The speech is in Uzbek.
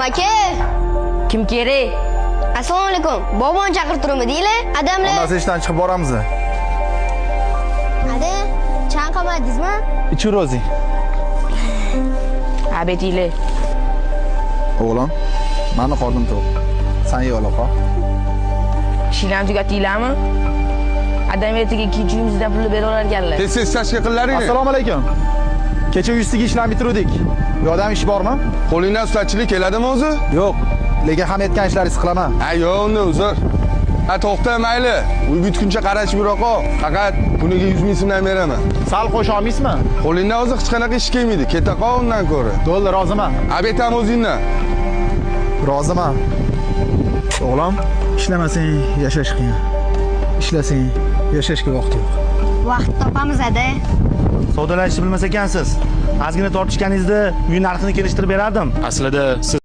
Aka. Kim kerak? Assalomu alaykum. Boboni chaqirib turibmi deylar? Adamlar. Ondan ishdan chiqib boramiz. Ada, chanqamadingizmi? Ichur o'zing. Abetinglar. O'g'lim, meni qornim to'q. Sen yo'la qol. Ishinglarni tugatinglarmi? Adam ertaga kechuvimizdan pulni bera olar ekanlar. Tez tashkil qillaring. Assalomu alaykum. Kecha 100 taga ishlarni bitirdik. Bu odam ish bormi? Qo'lingdan ustachilik keladimi o'zi? Yo'q. Lekin ham aytgan ishlaringizni qilaman. Ha, yo'q, unda uzr. Ha, to'xta, mayli. Uy bitguncha qarashib yuraq. Faqat kuniga 100 ming so'mdan beraman. Sal qo'sha olmaysizmi? Qo'lingdan o'zi hech qanaqa ish kelmaydi. Keta qol undan ko'ra. Bo'ldi, roziman. Abetam o'zingdan. Roziman. O'g'lim, ishlamasang yashash qiyin. Ishlasang yashashga vaqt yo'q. Vaqt topamiz ada. Savdolashishni bilmas ekansiz. Ozgina tortishganingizda uy narxini kelishtirib berardim. Aslida siz